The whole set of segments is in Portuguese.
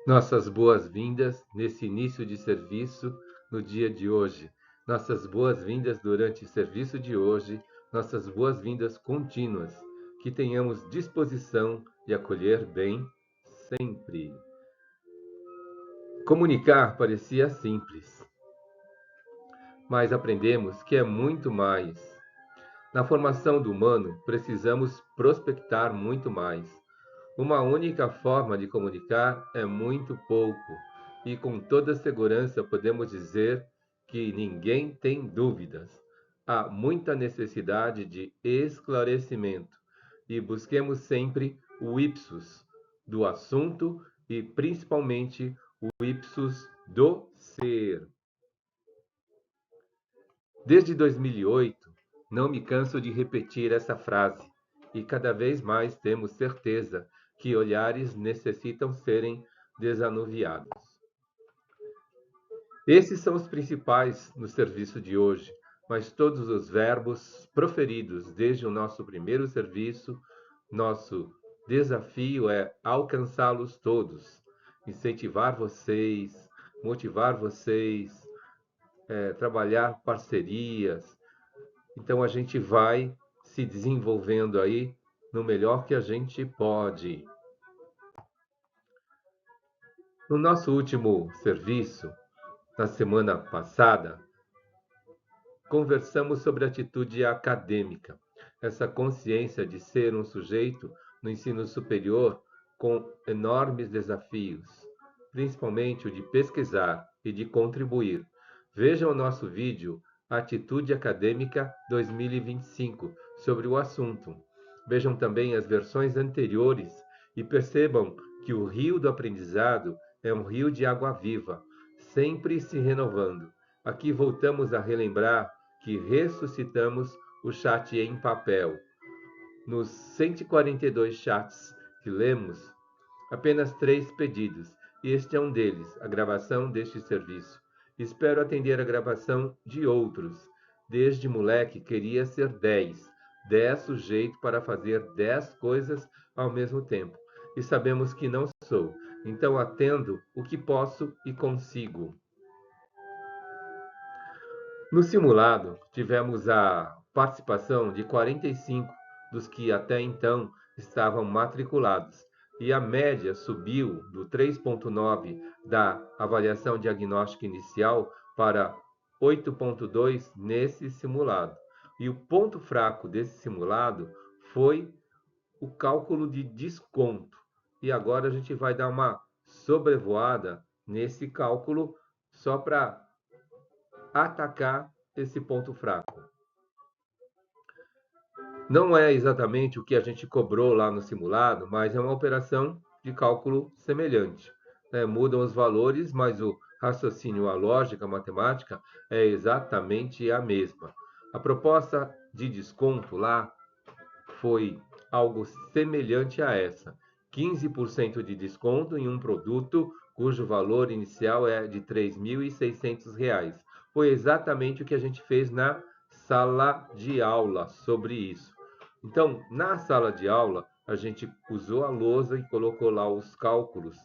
Nossas boas-vindas nesse início de serviço no dia de hoje. Nossas boas-vindas durante o serviço de hoje. Nossas boas-vindas contínuas. Que tenhamos disposição de acolher bem sempre. Comunicar parecia simples, mas aprendemos que é muito mais. Na formação do humano, precisamos prospectar muito mais. Uma única forma de comunicar é muito pouco, e com toda segurança podemos dizer que ninguém tem dúvidas. Há muita necessidade de esclarecimento, e busquemos sempre o ipsus do assunto e principalmente o ipsus do ser. Desde 2008, não me canso de repetir essa frase, e cada vez mais temos certeza que olhares necessitam serem desanuviados. Esses são os principais no serviço de hoje, mas todos os verbos proferidos desde o nosso primeiro serviço, nosso desafio é alcançá-los todos, incentivar vocês, motivar vocês, trabalhar parcerias. Então a gente vai se desenvolvendo aí no melhor que a gente pode. No nosso último serviço, na semana passada, conversamos sobre atitude acadêmica, essa consciência de ser um sujeito no ensino superior com enormes desafios, principalmente o de pesquisar e de contribuir. Vejam o nosso vídeo Atitude Acadêmica 2025 sobre o assunto. Vejam também as versões anteriores e percebam que o rio do aprendizado é um rio de água viva, sempre se renovando. Aqui voltamos a relembrar que ressuscitamos o chat em papel. Nos 142 chats que lemos, apenas 3 pedidos, e este é um deles, a gravação deste serviço. Espero atender a gravação de outros. Desde moleque queria ser 10 sujeito para fazer 10 coisas ao mesmo tempo. E sabemos que não sou, então atendo o que posso e consigo. No simulado, tivemos a participação de 45 dos que até então estavam matriculados, e a média subiu do 3,9 da avaliação diagnóstica inicial para 8,2 nesse simulado. E o ponto fraco desse simulado foi o cálculo de desconto. E agora a gente vai dar uma sobrevoada nesse cálculo só para atacar esse ponto fraco. Não é exatamente o que a gente cobrou lá no simulado, mas é uma operação de cálculo semelhante. Mudam os valores, mas o raciocínio, a lógica, a matemática é exatamente a mesma. A proposta de desconto lá foi algo semelhante a essa: 15% de desconto em um produto cujo valor inicial é de R$ 3.600. Foi exatamente o que a gente fez na sala de aula sobre isso. Então, na sala de aula, a gente usou a lousa e colocou lá os cálculos,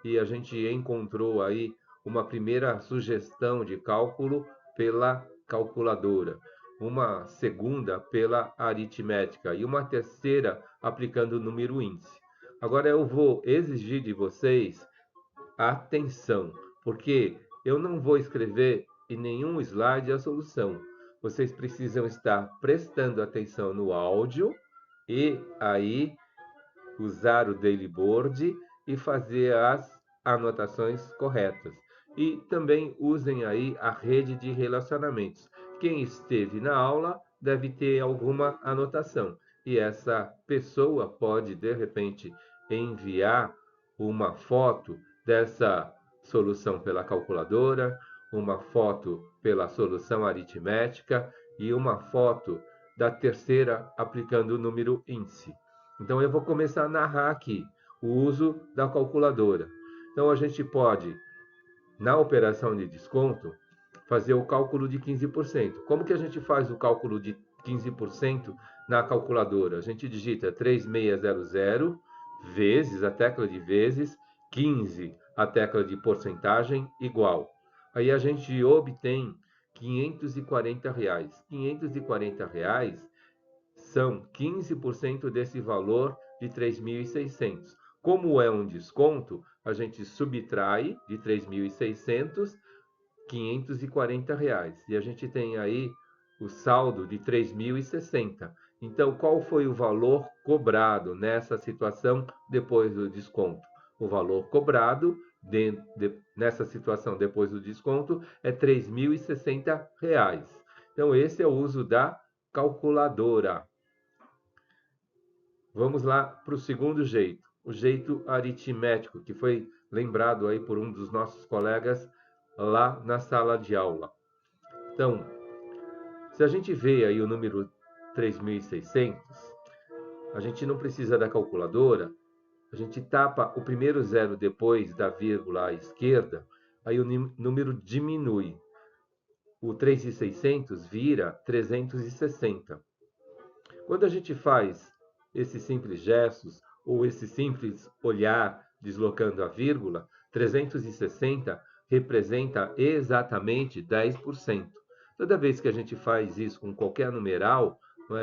e a gente encontrou aí uma primeira sugestão de cálculo pela calculadora, uma segunda pela aritmética e uma terceira aplicando o número índice. Agora eu vou exigir de vocês atenção, porque eu não vou escrever em nenhum slide a solução. Vocês precisam estar prestando atenção no áudio e aí usar o Daily Board e fazer as anotações corretas. E também usem aí a rede de relacionamentos. Quem esteve na aula deve ter alguma anotação. E essa pessoa pode, de repente, enviar uma foto dessa solução pela calculadora, uma foto pela solução aritmética e uma foto da terceira aplicando o número índice. Então eu vou começar a narrar aqui o uso da calculadora. Então a gente pode, na operação de desconto, fazer o cálculo de 15%. Como que a gente faz o cálculo de 15% na calculadora? A gente digita 3600 vezes, a tecla de vezes, 15, a tecla de porcentagem igual. Aí a gente obtém R$ 540. R$ 540 são 15% desse valor de 3.600. Como é um desconto, a gente subtrai de 3.600 R$ 540. E a gente tem aí o saldo de 3.060. Então, qual foi o valor cobrado nessa situação depois do desconto? O valor cobrado nessa situação depois do desconto é R$ 3.060. Então, esse é o uso da calculadora. Vamos lá para o segundo jeito, o jeito aritmético, que foi lembrado aí por um dos nossos colegas lá na sala de aula. Então, se a gente vê aí o número 3.600, a gente não precisa da calculadora, a gente tapa o primeiro zero depois da vírgula à esquerda, aí o número diminui. O 3.600 vira 360. Quando a gente faz esses simples gestos ou esse simples olhar deslocando a vírgula, 360 representa exatamente 10%. Toda vez que a gente faz isso com qualquer numeral,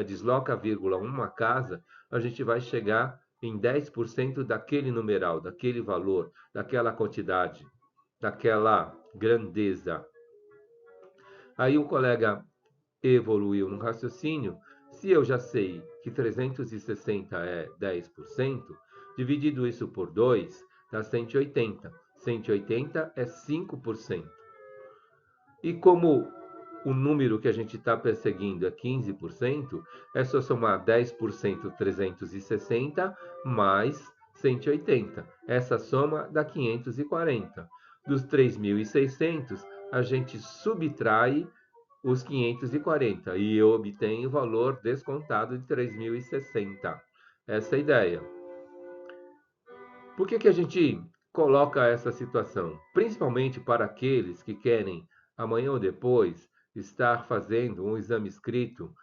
desloca a vírgula uma casa, a gente vai chegar em 10% daquele numeral, daquele valor, daquela quantidade, daquela grandeza. Aí o colega evoluiu no raciocínio. Se eu já sei que 360 é 10%, dividido isso por 2, dá 180. 180 é 5%. E como o número que a gente está perseguindo é 15%, é só somar 10% 360 mais 180. Essa soma dá 540. Dos 3.600, a gente subtrai os 540 e eu obtenho o valor descontado de 3.060. Essa é a ideia. Por que a gente coloca essa situação? Principalmente para aqueles que querem, amanhã ou depois, estar fazendo um exame escrito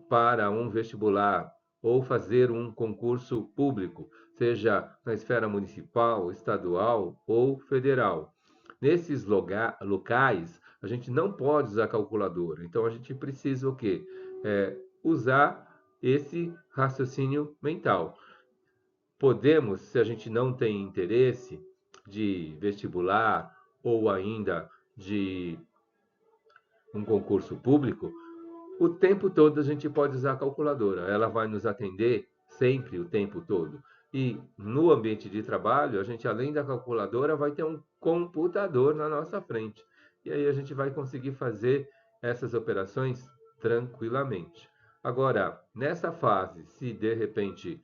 para um vestibular ou fazer um concurso público, seja na esfera municipal, estadual ou federal. Nesses locais, a gente não pode usar calculadora. Então, a gente precisa o quê? Usar esse raciocínio mental. Podemos, se a gente não tem interesse de vestibular ou ainda de um concurso público, o tempo todo a gente pode usar a calculadora. Ela vai nos atender sempre o tempo todo. E no ambiente de trabalho, a gente, além da calculadora, vai ter um computador na nossa frente. E aí a gente vai conseguir fazer essas operações tranquilamente. Agora, nessa fase, se de repente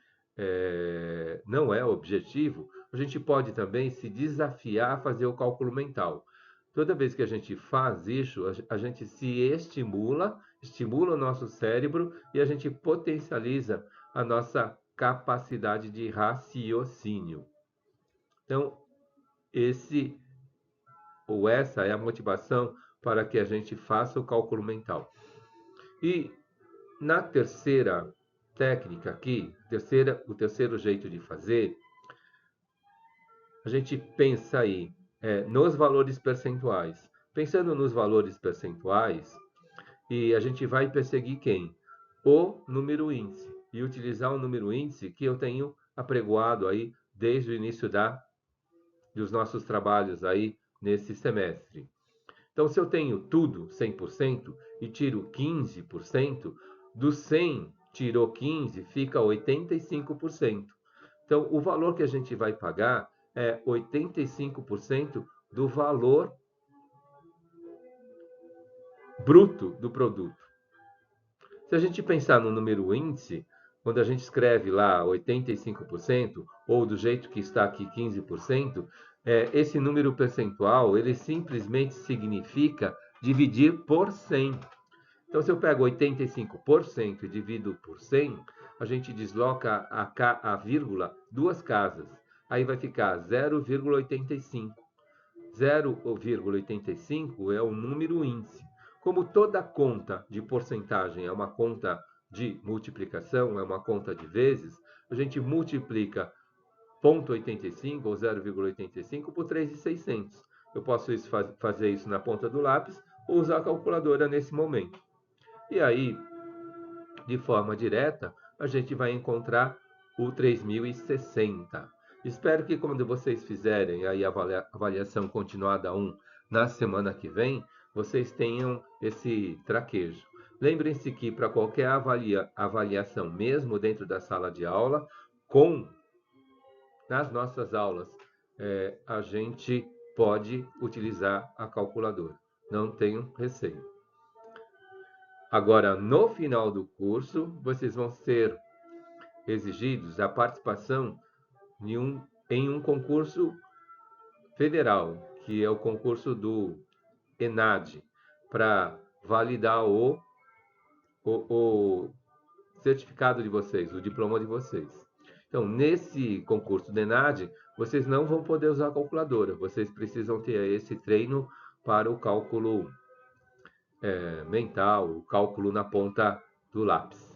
não é objetivo, a gente pode também se desafiar a fazer o cálculo mental. Toda vez que a gente faz isso, a gente se estimula o nosso cérebro e a gente potencializa a nossa capacidade de raciocínio. Então, esse ou essa é a motivação para que a gente faça o cálculo mental. E na terceira técnica aqui, o terceiro jeito de fazer, a gente pensa aí nos valores percentuais. Pensando nos valores percentuais, e a gente vai perseguir quem? O número índice. E utilizar o número índice que eu tenho apregoado aí desde o início dos nossos trabalhos aí nesse semestre. Então, se eu tenho tudo 100% e tiro 15%, do 100 tirou 15, fica 85%. Então, o valor que a gente vai pagar é 85% do valor bruto do produto. Se a gente pensar no número índice, quando a gente escreve lá 85%, ou do jeito que está aqui 15%, esse número percentual, ele simplesmente significa dividir por 100. Então, se eu pego 85% e divido por 100, a gente desloca a vírgula duas casas. Aí vai ficar 0,85. 0,85 é o número índice. Como toda conta de porcentagem é uma conta de multiplicação, é uma conta de vezes, a gente multiplica 0,85 ou 0,85 por 3.600. Eu posso fazer isso na ponta do lápis ou usar a calculadora nesse momento. E aí, de forma direta, a gente vai encontrar o 3.060. Espero que quando vocês fizerem aí a avaliação continuada 1 na semana que vem, vocês tenham esse traquejo. Lembrem-se que para qualquer avaliação, mesmo dentro da sala de aula, nas nossas aulas, a gente pode utilizar a calculadora. Não tenham receio. Agora, no final do curso, vocês vão ser exigidos a participação em um concurso federal, que é o concurso do ENAD, para validar o certificado de vocês, o diploma de vocês. Então, nesse concurso do ENAD, vocês não vão poder usar a calculadora, vocês precisam ter esse treino para o cálculo mental, o cálculo na ponta do lápis.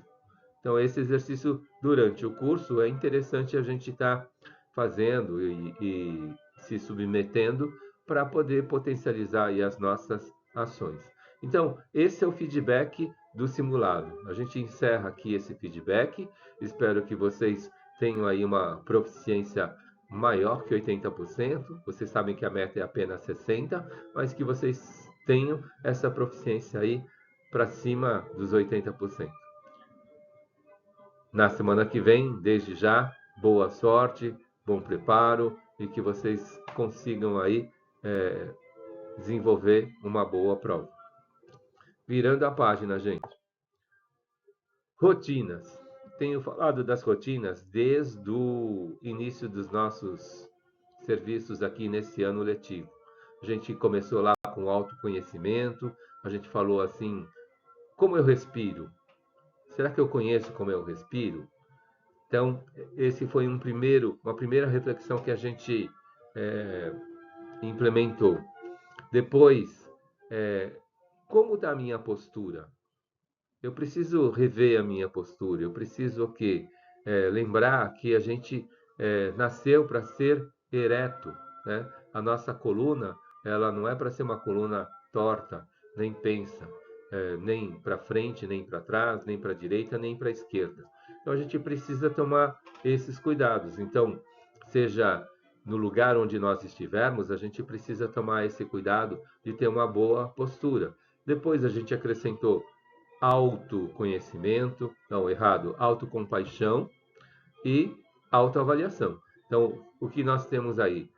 Então, esse exercício durante o curso é interessante a gente estar fazendo e se submetendo para poder potencializar aí as nossas ações. Então, esse é o feedback do simulado. A gente encerra aqui esse feedback. Espero que vocês tenham aí uma proficiência maior que 80%. Vocês sabem que a meta é apenas 60%, mas que vocês tenham essa proficiência aí para cima dos 80%. Na semana que vem, desde já, boa sorte, bom preparo e que vocês consigam aí desenvolver uma boa prova. Virando a página, gente. Rotinas. Tenho falado das rotinas desde o início dos nossos serviços aqui nesse ano letivo. A gente começou lá com autoconhecimento, a gente falou assim, como eu respiro? Será que eu conheço como eu respiro? Então, esse foi uma primeira reflexão que a gente implementou. Depois, como está a minha postura? Eu preciso rever a minha postura, eu preciso o quê? Lembrar que a gente nasceu para ser ereto, né? A nossa coluna, ela não é para ser uma coluna torta, nem pensa, nem para frente, nem para trás, nem para a direita, nem para a esquerda. Então a gente precisa tomar esses cuidados. Então, seja no lugar onde nós estivermos, a gente precisa tomar esse cuidado de ter uma boa postura. Depois a gente acrescentou autoconhecimento, não, errado, autocompaixão e autoavaliação. Então, o que nós temos aí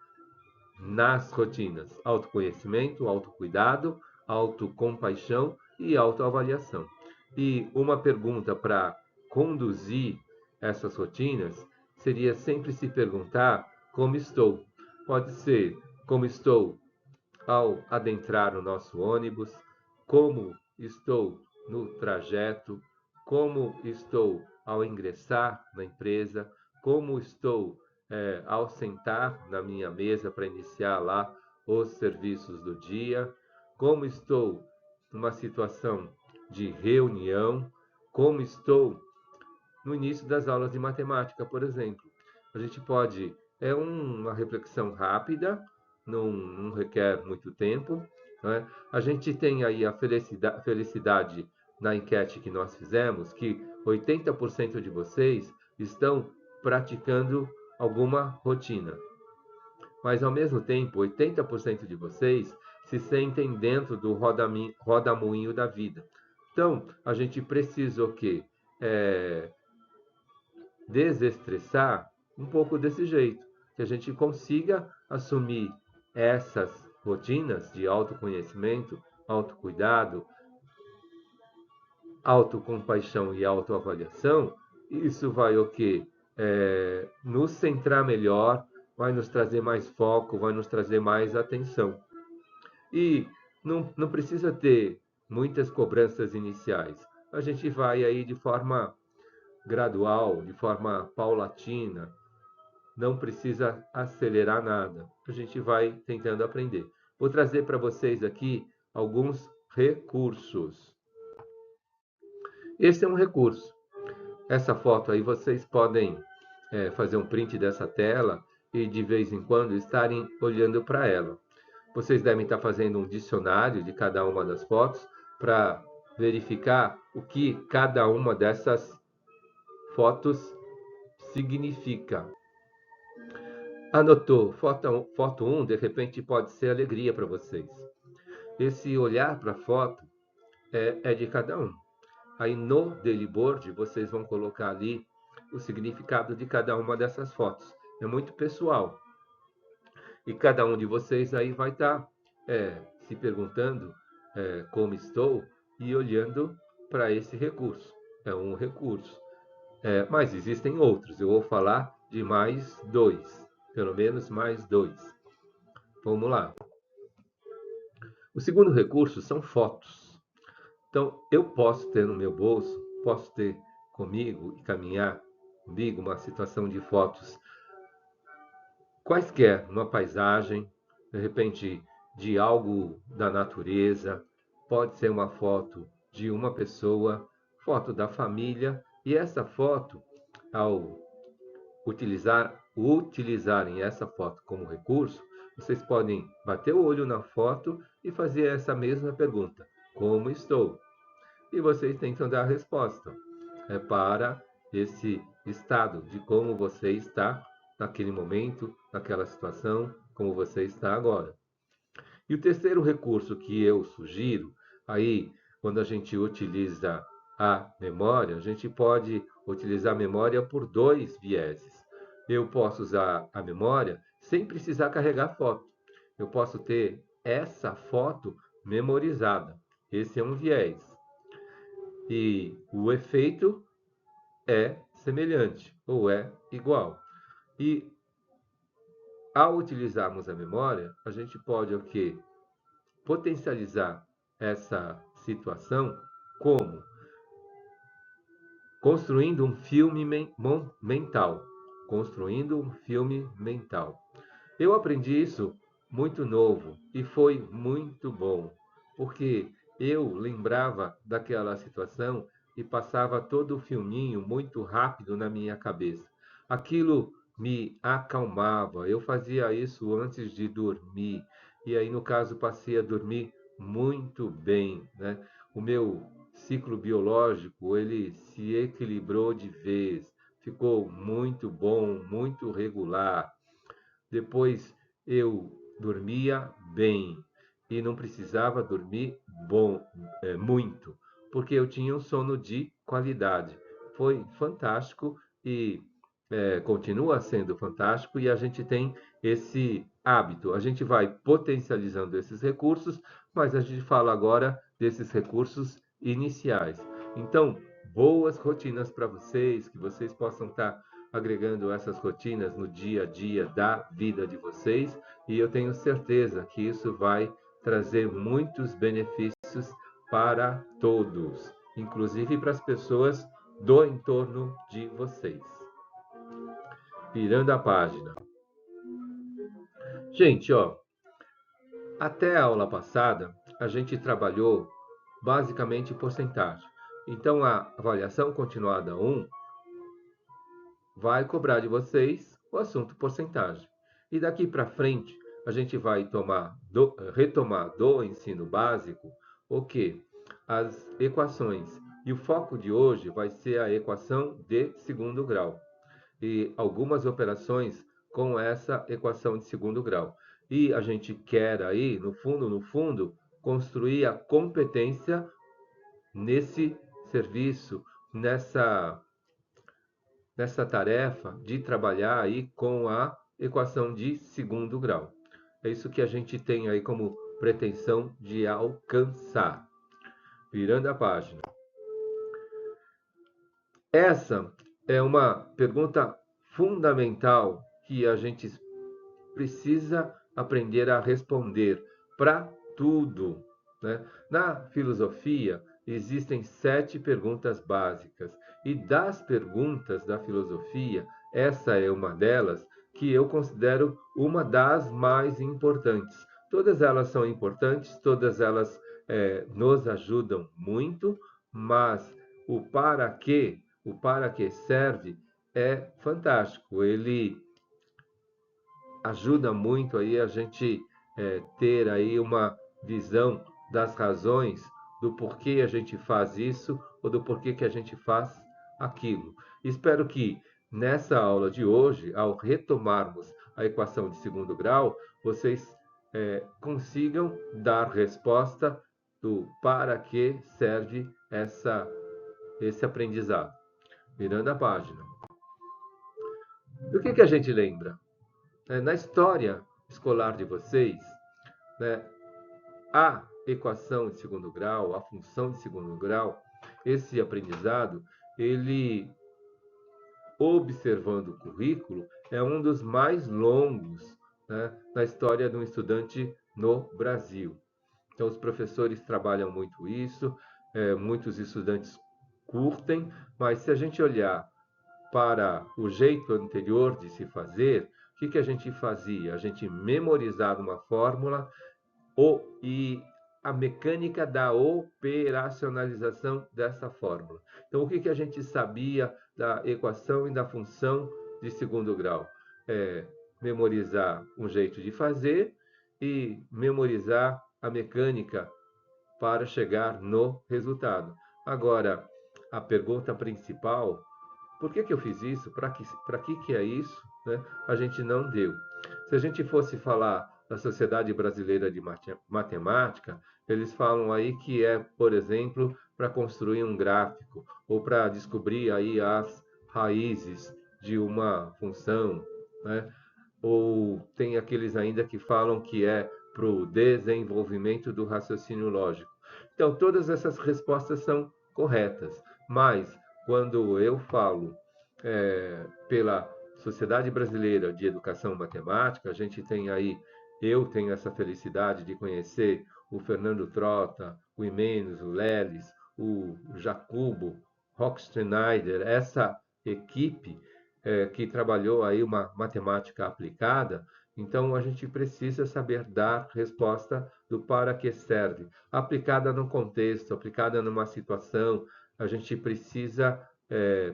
nas rotinas? Autoconhecimento, autocuidado, autocompaixão e autoavaliação. E uma pergunta para conduzir essas rotinas seria sempre se perguntar como estou. Pode ser como estou ao adentrar o nosso ônibus, como estou no trajeto, como estou ao ingressar na empresa, como estou ao sentar na minha mesa para iniciar lá os serviços do dia, como estou numa situação de reunião, como estou no início das aulas de matemática, por exemplo. A gente pode, uma reflexão rápida, não requer muito tempo, né? A gente tem aí a felicidade na enquete que nós fizemos, que 80% de vocês estão praticando alguma rotina. Mas, ao mesmo tempo, 80% de vocês se sentem dentro do rodamuinho da vida. Então, a gente precisa o quê? Desestressar um pouco desse jeito, que a gente consiga assumir essas rotinas de autoconhecimento, autocuidado, autocompaixão e autoavaliação. Isso vai o quê? Nos centrar melhor, vai nos trazer mais foco, vai nos trazer mais atenção. E não precisa ter muitas cobranças iniciais. A gente vai aí de forma gradual, de forma paulatina, não precisa acelerar nada. A gente vai tentando aprender. Vou trazer para vocês aqui alguns recursos. Esse é um recurso. Essa foto aí vocês podem fazer um print dessa tela e de vez em quando estarem olhando para ela. Vocês devem estar fazendo um dicionário de cada uma das fotos para verificar o que cada uma dessas fotos significa. Anotou, foto 1, de repente pode ser alegria para vocês. Esse olhar para a foto é de cada um. Aí no daily board vocês vão colocar ali o significado de cada uma dessas fotos. É muito pessoal. E cada um de vocês aí vai estar se perguntando como estou e olhando para esse recurso. É um recurso. Mas existem outros. Eu vou falar de mais dois. Pelo menos mais dois. Vamos lá. O segundo recurso são fotos. Então, eu posso ter no meu bolso, posso ter comigo e caminhar comigo uma situação de fotos quaisquer, uma paisagem, de repente de algo da natureza, pode ser uma foto de uma pessoa, foto da família, e essa foto, ao utilizarem essa foto como recurso, vocês podem bater o olho na foto e fazer essa mesma pergunta: como estou? E vocês tentam dar a resposta para esse estado de como você está naquele momento, naquela situação, como você está agora. E o terceiro recurso que eu sugiro, aí, quando a gente utiliza a memória, a gente pode utilizar a memória por dois vieses. Eu posso usar a memória sem precisar carregar foto. Eu posso ter essa foto memorizada. Esse é um viés. E o efeito é semelhante ou é igual. E ao utilizarmos a memória, a gente pode o quê? Potencializar essa situação como construindo um filme mental. Construindo um filme mental. Eu aprendi isso muito novo e foi muito bom, porque eu lembrava daquela situação e passava todo o filminho muito rápido na minha cabeça. Aquilo me acalmava. Eu fazia isso antes de dormir e aí no caso passei a dormir muito bem, né? O meu ciclo biológico ele se equilibrou de vez, ficou muito bom, muito regular. Depois eu dormia bem e não precisava dormir muito, porque eu tinha um sono de qualidade. Foi fantástico e continua sendo fantástico e a gente tem esse hábito. A gente vai potencializando esses recursos, mas a gente fala agora desses recursos iniciais. Então, boas rotinas para vocês, que vocês possam estar agregando essas rotinas no dia a dia da vida de vocês, e eu tenho certeza que isso vai trazer muitos benefícios para todos, inclusive para as pessoas do entorno de vocês. Virando a página. Gente, até a aula passada, a gente trabalhou basicamente porcentagem. Então, a avaliação continuada 1 vai cobrar de vocês o assunto porcentagem. E daqui para frente, a gente vai retomar do ensino básico o que? As equações. E o foco de hoje vai ser a equação de segundo grau. E algumas operações com essa equação de segundo grau. E a gente quer aí, no fundo, construir a competência nesse serviço, nessa tarefa de trabalhar aí com a equação de segundo grau. É isso que a gente tem aí como pretensão de alcançar. Virando a página. Essa é uma pergunta fundamental que a gente precisa aprender a responder para tudo, né? Na filosofia, existem 7 perguntas básicas. E das perguntas da filosofia, essa é uma delas que eu considero uma das mais importantes. Todas elas são importantes, todas elas nos ajudam muito, mas o para que serve é fantástico. Ele ajuda muito aí a gente ter aí uma visão das razões do porquê a gente faz isso ou do porquê que a gente faz aquilo. Espero que nessa aula de hoje, ao retomarmos a equação de segundo grau, vocês consigam dar resposta do para que serve esse aprendizado. Virando a página. Do que a gente lembra? Na história escolar de vocês, né, a equação de segundo grau, a função de segundo grau, esse aprendizado, ele, observando o currículo, é um dos mais longos, né, na história de um estudante no Brasil. Então, os professores trabalham muito isso, muitos estudantes curtem, mas se a gente olhar para o jeito anterior de se fazer, o que a gente fazia? A gente memorizava uma fórmula e a mecânica da operacionalização dessa fórmula. Então, o que a gente sabia da equação e da função de segundo grau? Memorizar um jeito de fazer e memorizar a mecânica para chegar no resultado. Agora, a pergunta principal, por que eu fiz isso? Para que é isso? Né? A gente não deu. Se a gente fosse falar da Sociedade Brasileira de Matemática, eles falam aí que é, por exemplo, para construir um gráfico ou para descobrir aí as raízes de uma função, né? Ou tem aqueles ainda que falam que é para o desenvolvimento do raciocínio lógico. Então, todas essas respostas são corretas, mas quando eu falo pela Sociedade Brasileira de Educação Matemática, a gente tem aí, eu tenho essa felicidade de conhecer o Fernando Trota, o Imenes, o Leles, o Jacobo, Hochschneider, essa equipe que trabalhou aí uma matemática aplicada. Então, a gente precisa saber dar resposta do para que serve, aplicada no contexto, aplicada numa situação. A gente precisa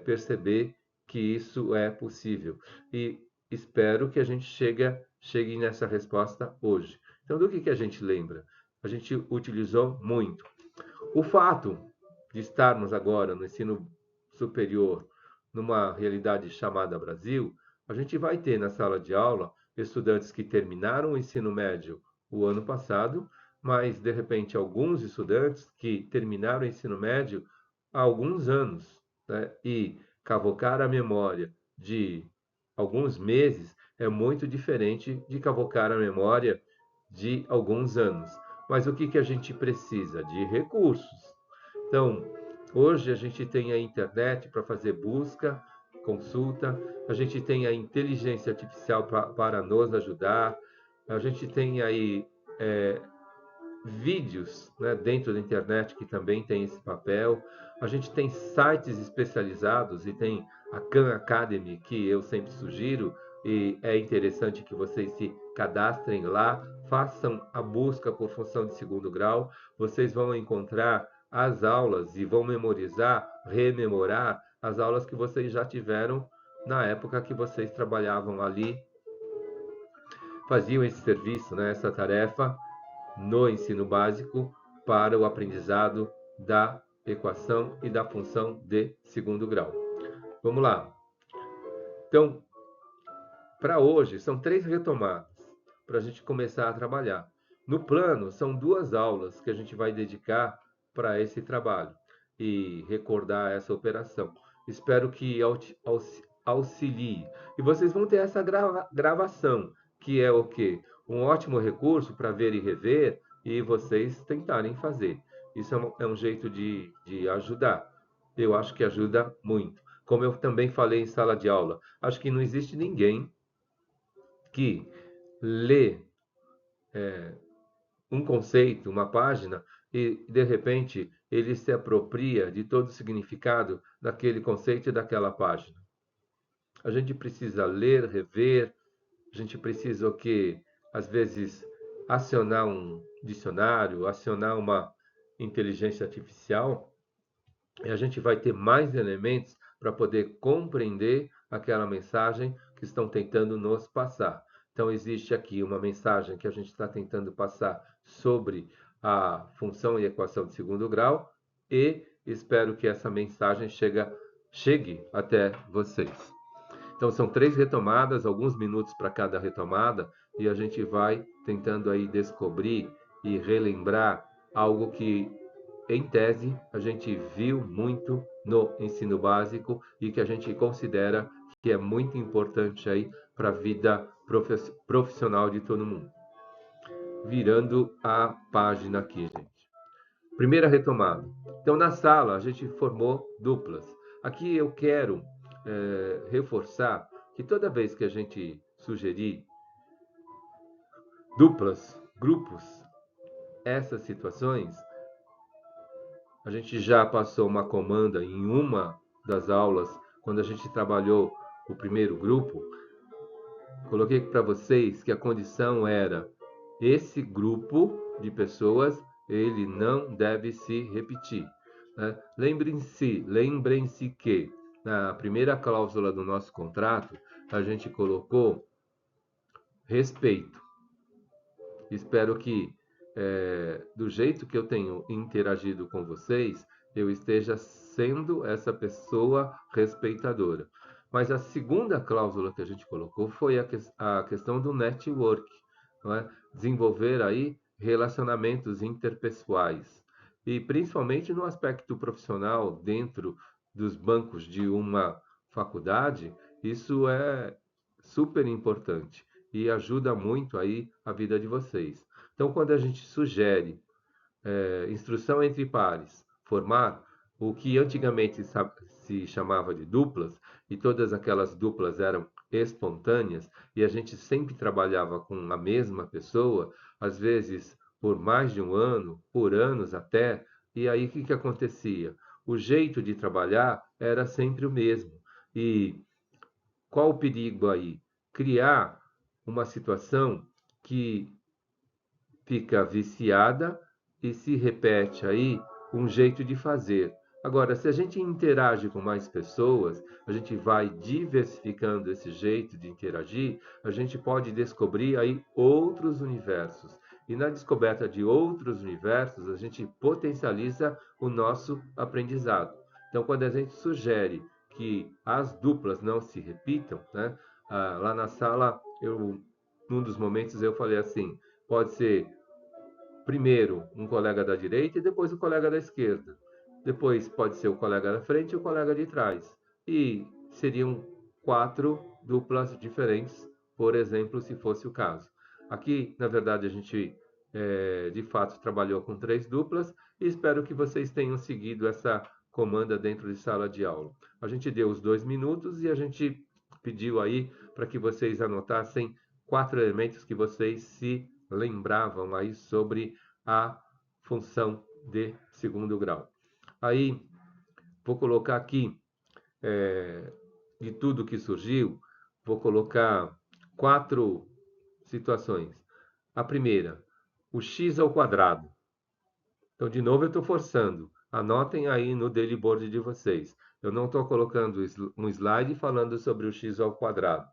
perceber que isso é possível. E espero que a gente chegue nessa resposta hoje. Então, do que a gente lembra? A gente utilizou muito. O fato de estarmos agora no ensino superior, numa realidade chamada Brasil, a gente vai ter na sala de aula estudantes que terminaram o ensino médio o ano passado, mas de repente alguns estudantes que terminaram o ensino médio há alguns anos, né? E cavocar a memória de alguns meses é muito diferente de cavocar a memória de alguns anos. Mas o que a gente precisa? De recursos. Então, hoje a gente tem a internet para fazer busca, consulta, a gente tem a inteligência artificial para nos ajudar, a gente tem aí vídeos, né, dentro da internet que também tem esse papel, a gente tem sites especializados e tem a Khan Academy, que eu sempre sugiro, e é interessante que vocês se cadastrem lá, façam a busca por função de segundo grau, vocês vão encontrar as aulas e vão memorizar, rememorar as aulas que vocês já tiveram na época que vocês trabalhavam ali, faziam esse serviço, né, essa tarefa no ensino básico para o aprendizado da equação e da função de segundo grau. Vamos lá. Então, para hoje, são 3 retomadas para a gente começar a trabalhar. No plano, são 2 aulas que a gente vai dedicar para esse trabalho e recordar essa operação. Espero que auxilie. E vocês vão ter essa gravação, que é o quê? Um ótimo recurso para ver e rever e vocês tentarem fazer. Isso é um jeito de ajudar. Eu acho que ajuda muito. Como eu também falei em sala de aula, acho que não existe ninguém que lê um conceito, uma página, e de repente ele se apropria de todo o significado daquele conceito e daquela página. A gente precisa ler, rever, a gente precisa o quê? Às vezes acionar um dicionário, acionar uma inteligência artificial, e a gente vai ter mais elementos para poder compreender aquela mensagem que estão tentando nos passar. Então, existe aqui uma mensagem que a gente está tentando passar sobre a função e equação de segundo grau e espero que essa mensagem chegue até vocês. Então, são 3 retomadas, alguns minutos para cada retomada, e a gente vai tentando aí descobrir e relembrar algo que, em tese, a gente viu muito no ensino básico e que a gente considera que é muito importante aí para a vida profissional de todo mundo. Virando a página aqui, gente. Primeira retomada. Então, na sala, a gente formou duplas. Aqui eu quero reforçar que toda vez que a gente sugerir duplas, grupos, essas situações, a gente já passou uma comanda em uma das aulas, quando a gente trabalhou o primeiro grupo, coloquei para vocês que a condição era esse grupo de pessoas, ele não deve se repetir. Né? Lembrem-se que na primeira cláusula do nosso contrato, a gente colocou respeito. Espero que, do jeito que eu tenho interagido com vocês, eu esteja sendo essa pessoa respeitadora. Mas a segunda cláusula que a gente colocou foi a questão do network, não é? Desenvolver aí relacionamentos interpessoais. E principalmente no aspecto profissional, dentro dos bancos de uma faculdade, isso é super importante e ajuda muito aí a vida de vocês. Então, quando a gente sugere instrução entre pares, formar o que antigamente se chamava de duplas, e todas aquelas duplas eram espontâneas, e a gente sempre trabalhava com a mesma pessoa, às vezes por mais de um ano, por anos até, e aí o que acontecia? O jeito de trabalhar era sempre o mesmo. E qual o perigo aí? Criar uma situação que fica viciada e se repete aí um jeito de fazer. Agora, se a gente interage com mais pessoas, a gente vai diversificando esse jeito de interagir, a gente pode descobrir aí outros universos. E na descoberta de outros universos, a gente potencializa o nosso aprendizado. Então, quando a gente sugere que as duplas não se repitam, né? Lá na sala, num dos momentos eu falei assim, pode ser primeiro um colega da direita e depois o colega da esquerda. Depois pode ser o colega da frente e o colega de trás. E seriam 4 duplas diferentes, por exemplo, se fosse o caso. Aqui, na verdade, a gente de fato trabalhou com 3 duplas e espero que vocês tenham seguido essa comanda dentro de sala de aula. A gente deu os 2 minutos e a gente pediu aí para que vocês anotassem 4 elementos que vocês se lembravam aí sobre a função de segundo grau. Aí, vou colocar aqui, de tudo que surgiu, vou colocar 4 situações. A primeira, o x ao quadrado. Então, de novo, eu estou forçando. Anotem aí no daily board de vocês. Eu não estou colocando um slide falando sobre o x ao quadrado.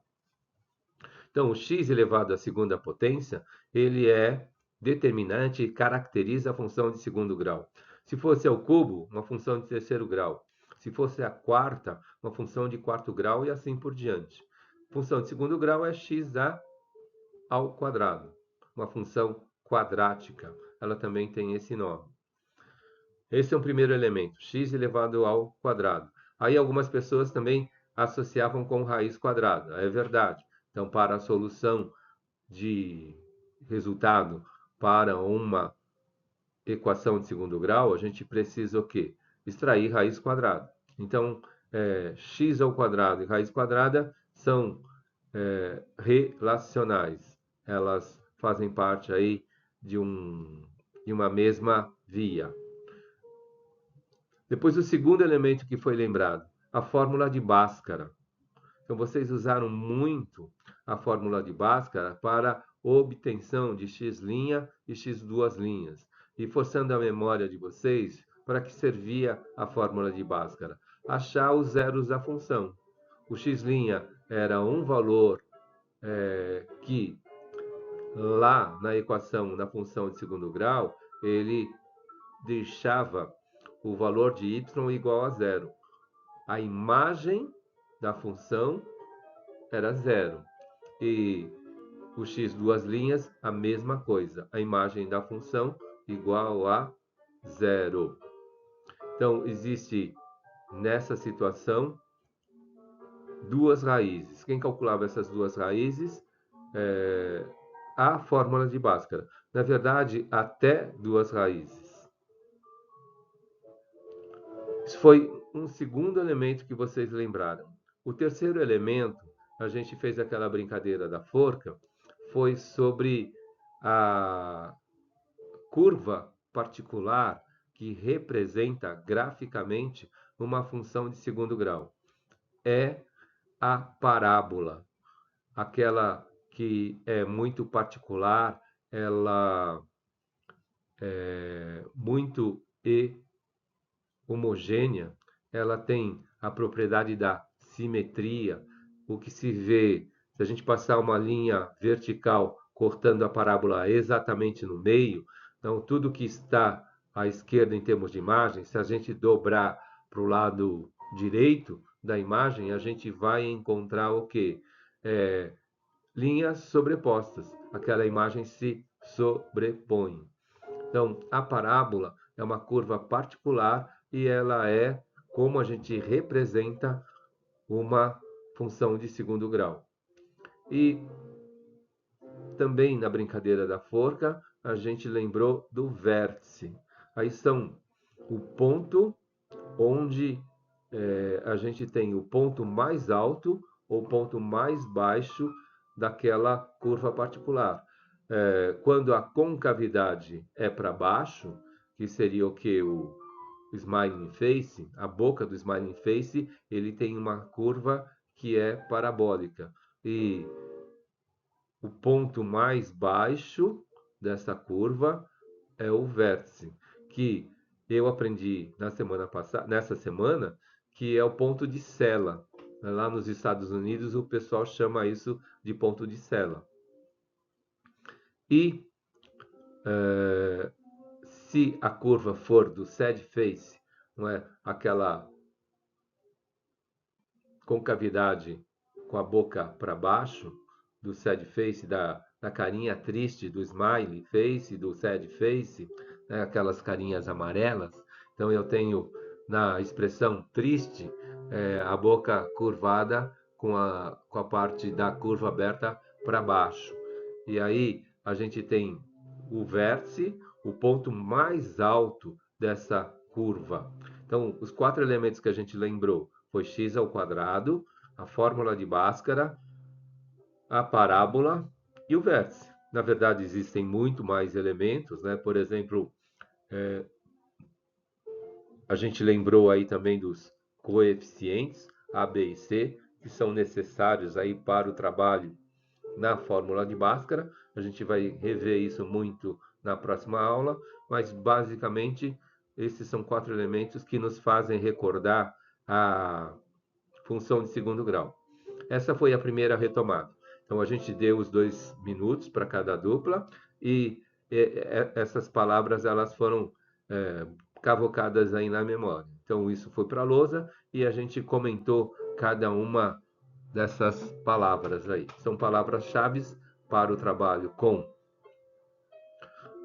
Então, o x elevado à segunda potência, ele é determinante e caracteriza a função de segundo grau. Se fosse ao cubo, uma função de terceiro grau. Se fosse a quarta, uma função de quarto grau e assim por diante. Função de segundo grau é x ao quadrado, uma função quadrática. Ela também tem esse nome. Esse é o primeiro elemento, x elevado ao quadrado. Aí algumas pessoas também associavam com raiz quadrada. É verdade. Então, para a solução de resultado para uma equação de segundo grau, a gente precisa o quê? Extrair raiz quadrada. Então, x ao quadrado e raiz quadrada são relacionais. Elas fazem parte aí de uma mesma via. Depois, o segundo elemento que foi lembrado, a fórmula de Bhaskara. Então, vocês usaram muito a fórmula de Bhaskara para obtenção de x' e x duas linhas. E forçando a memória de vocês, para que servia a fórmula de Bhaskara? Achar os zeros da função. o x' era um valor que lá na equação, na função de segundo grau, ele deixava o valor de y igual a zero. A imagem da função era zero. E o x duas linhas, a mesma coisa. A imagem da função igual a zero. Então, existe nessa situação duas raízes. Quem calculava essas duas raízes? A fórmula de Bhaskara. Na verdade, até duas raízes. Isso foi um segundo elemento que vocês lembraram. O terceiro elemento, a gente fez aquela brincadeira da forca, foi sobre a curva particular que representa graficamente uma função de segundo grau. É a parábola, aquela que é muito particular, ela é muito homogênea, ela tem a propriedade da simetria. O que se vê, se a gente passar uma linha vertical cortando a parábola exatamente no meio, então tudo que está à esquerda em termos de imagem, se a gente dobrar para o lado direito da imagem, a gente vai encontrar o quê? Linhas sobrepostas. Aquela imagem se sobrepõe. Então, a parábola é uma curva particular e ela é como a gente representa uma função de segundo grau. E também na brincadeira da forca, a gente lembrou do vértice. Aí são o ponto onde a gente tem o ponto mais alto ou ponto mais baixo daquela curva particular. Quando a concavidade é para baixo, que seria o que? O smiling face, a boca do smiling face, ele tem uma curva que é parabólica. E o ponto mais baixo dessa curva é o vértice, que eu aprendi nessa semana, que é o ponto de Sela. Lá nos Estados Unidos, o pessoal chama isso de ponto de Sela. E se a curva for do sad face, não é aquela concavidade com a boca para baixo, do sad face, da carinha triste do smiley face, do sad face, né, aquelas carinhas amarelas. Então eu tenho na expressão triste a boca curvada com a parte da curva aberta para baixo. E aí a gente tem o vértice, o ponto mais alto dessa curva. Então, os quatro elementos que a gente lembrou foi x ao quadrado, a fórmula de Bhaskara, a parábola e o vértice. Na verdade, existem muito mais elementos, né? Por exemplo, a gente lembrou aí também dos coeficientes A, B e C, que são necessários aí para o trabalho na fórmula de Bhaskara. A gente vai rever isso muito na próxima aula, mas basicamente esses são quatro elementos que nos fazem recordar a função de segundo grau. Essa foi a primeira retomada. Então a gente deu os 2 minutos para cada dupla e essas palavras elas foram cavocadas aí na memória. Então isso foi para a lousa e a gente comentou cada uma dessas palavras aí. São palavras-chave para o trabalho com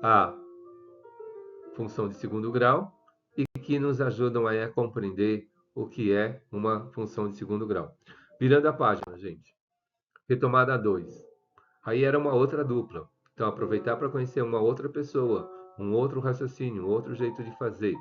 a função de segundo grau e que nos ajudam aí a compreender o que é uma função de segundo grau. Virando a página, gente. Retomada 2. Aí era uma outra dupla. Então, aproveitar para conhecer uma outra pessoa, um outro raciocínio, um outro jeito de fazer.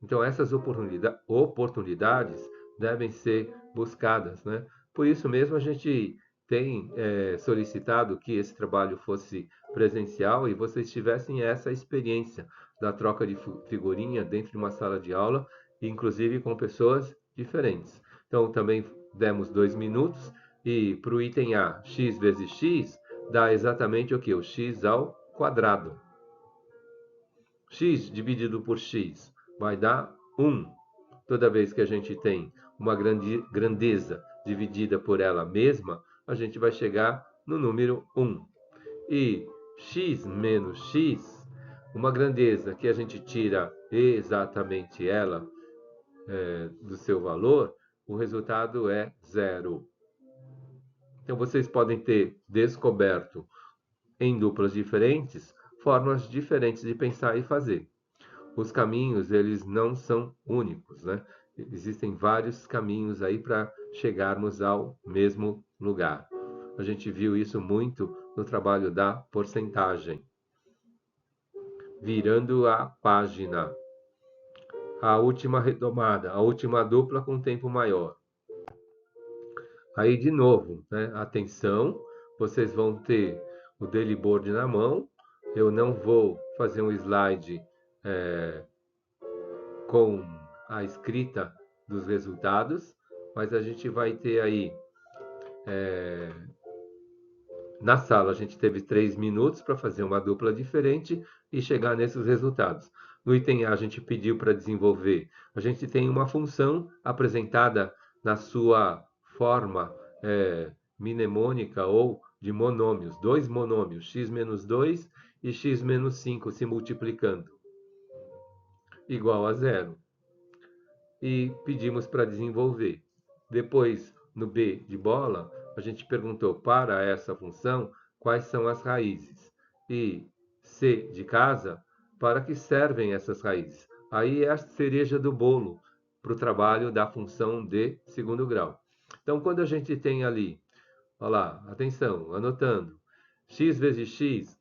Então, essas oportunidades devem ser buscadas, né? Por isso mesmo, a gente tem solicitado que esse trabalho fosse presencial e vocês tivessem essa experiência da troca de figurinha dentro de uma sala de aula, inclusive com pessoas diferentes. Então, também demos 2 minutos e para o item A, x vezes x, dá exatamente o que? O x ao quadrado. X dividido por x vai dar 1. Toda vez que a gente tem uma grandeza dividida por ela mesma, a gente vai chegar no número 1. E x menos x, uma grandeza que a gente tira exatamente ela do seu valor, o resultado é 0. Então, vocês podem ter descoberto em duplas diferentes formas diferentes de pensar e fazer. Os caminhos, eles não são únicos, né? Existem vários caminhos aí para chegarmos ao mesmo lugar. A gente viu isso muito no trabalho da porcentagem. Virando a página. A última retomada, a última dupla com tempo maior. Aí, de novo, né? Atenção, vocês vão ter o daily board na mão. Eu não vou fazer um slide com a escrita dos resultados, mas a gente vai ter aí, na sala a gente teve 3 minutos para fazer uma dupla diferente e chegar nesses resultados. No item A a gente pediu para desenvolver, a gente tem uma função apresentada na sua forma mnemônica ou de monômios, dois monômios, x menos 2 e x menos 5 se multiplicando, igual a 0. E pedimos para desenvolver. Depois, no B de bola, a gente perguntou para essa função quais são as raízes. E C de casa, para que servem essas raízes. Aí é a cereja do bolo para o trabalho da função de segundo grau. Então, quando a gente tem ali, olha lá, atenção, anotando, x vezes x,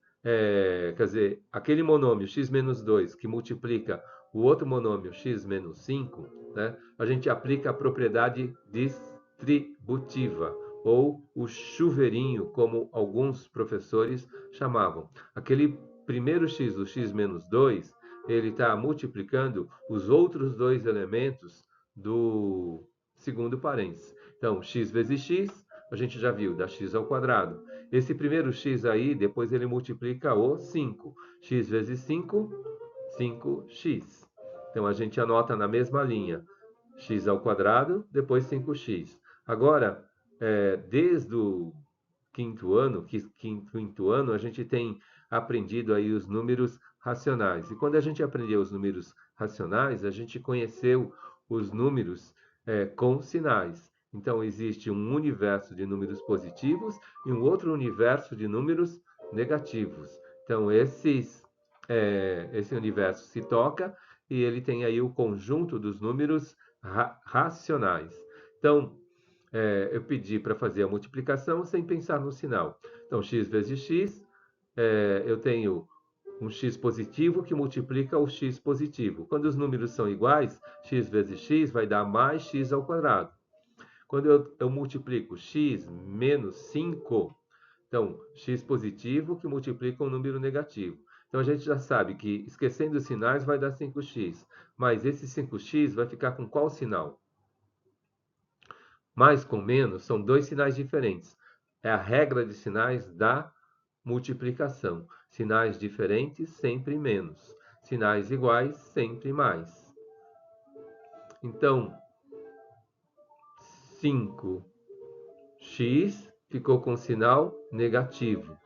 quer dizer, aquele monômio x menos 2 que multiplica o outro monômio x menos 5, né, a gente aplica a propriedade distributiva, ou o chuveirinho, como alguns professores chamavam. Aquele primeiro x, o x menos 2, ele está multiplicando os outros dois elementos do segundo parênteses. Então, x vezes x, a gente já viu, dá x ao quadrado. Esse primeiro x aí, depois ele multiplica o 5. X vezes 5, 5x. Então, a gente anota na mesma linha. X ao quadrado, depois 5x. Agora, desde o quinto ano, a gente tem aprendido aí os números racionais. E quando a gente aprendeu os números racionais, a gente conheceu os números com sinais. Então, existe um universo de números positivos e um outro universo de números negativos. Então, esse universo se toca e ele tem aí o conjunto dos números racionais. Então, eu pedi para fazer a multiplicação sem pensar no sinal. Então, x vezes x, eu tenho um x positivo que multiplica o x positivo. Quando os números são iguais, x vezes x vai dar mais x ao quadrado. Quando eu multiplico x menos 5, então, x positivo que multiplica um número negativo. Então, a gente já sabe que, esquecendo os sinais, vai dar 5x. Mas esse 5x vai ficar com qual sinal? Mais com menos são dois sinais diferentes. É a regra de sinais da multiplicação. Sinais diferentes, sempre menos. Sinais iguais, sempre mais. Então, 5x ficou com sinal negativo.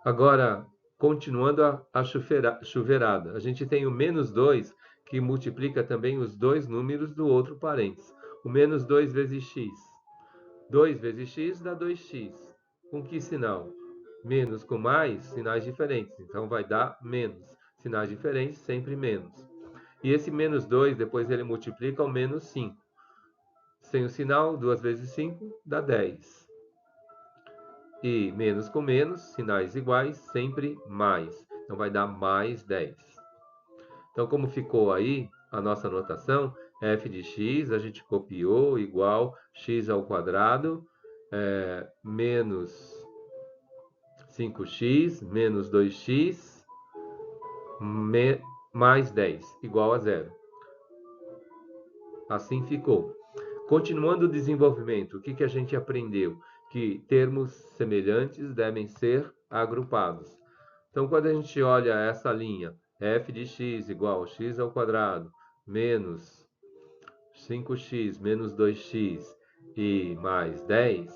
Agora, continuando a chuveirada, a gente tem o menos 2, que multiplica também os dois números do outro parênteses. O menos 2 vezes x. 2 vezes x dá 2x. Com que sinal? Menos com mais, sinais diferentes. Então, vai dar menos. Sinais diferentes, sempre menos. E esse menos 2, depois ele multiplica ao menos 5. Sem o sinal, 2 vezes 5 dá 10. E menos com menos, sinais iguais, sempre mais. Então, vai dar mais 10. Então, como ficou aí a nossa notação, f de x, a gente copiou, igual x ao quadrado, menos 5x, menos 2x, mais 10, igual a 0. Assim ficou. Continuando o desenvolvimento, o que a gente aprendeu? Que termos semelhantes devem ser agrupados. Então, quando a gente olha essa linha, f de x igual a x ao quadrado, menos 5x, menos 2x, e mais 10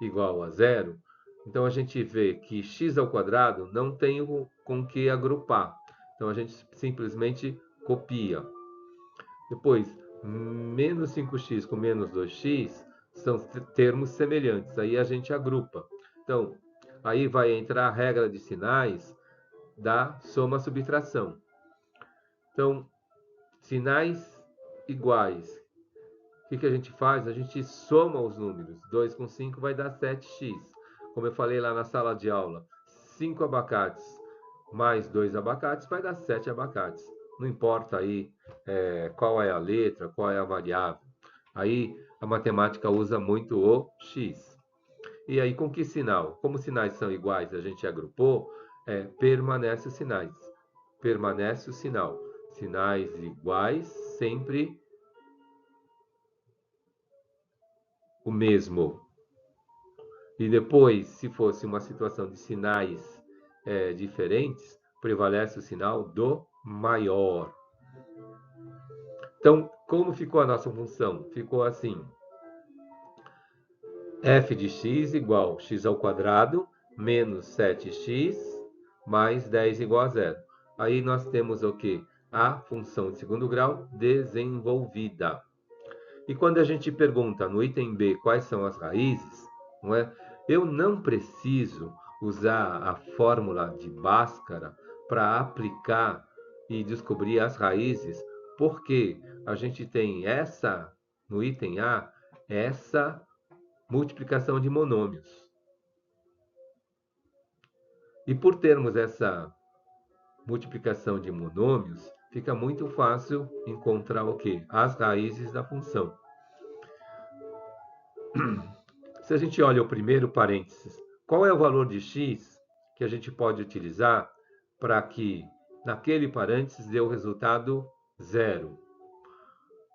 igual a zero, então a gente vê que x ao quadrado não tem com que agrupar. Então a gente simplesmente copia. Depois, menos 5x com menos 2x são termos semelhantes. Aí a gente agrupa. Então, aí vai entrar a regra de sinais da soma-subtração. Então, sinais iguais. O que a gente faz? A gente soma os números. 2 com 5 vai dar 7x. Como eu falei lá na sala de aula, 5 abacates mais 2 abacates vai dar 7 abacates. Não importa aí qual é a letra, qual é a variável. Aí a matemática usa muito o x. E aí com que sinal? Como os sinais são iguais, a gente agrupou, permanece os sinais. Permanece o sinal. Sinais iguais, sempre o mesmo. E depois, se fosse uma situação de sinais diferentes, prevalece o sinal do maior. Então, como ficou a nossa função? Ficou assim: f de x igual x ao quadrado menos 7x mais 10 igual a zero. Aí nós temos o quê? A função de segundo grau desenvolvida. E quando a gente pergunta no item B quais são as raízes, não é? Eu não preciso usar a fórmula de Bhaskara para aplicar e descobrir as raízes, porque a gente tem essa, no item A, essa multiplicação de monômios. E por termos essa multiplicação de monômios, fica muito fácil encontrar o quê? As raízes da função. Se a gente olha o primeiro parênteses, qual é o valor de x que a gente pode utilizar para que naquele parênteses dê o resultado zero?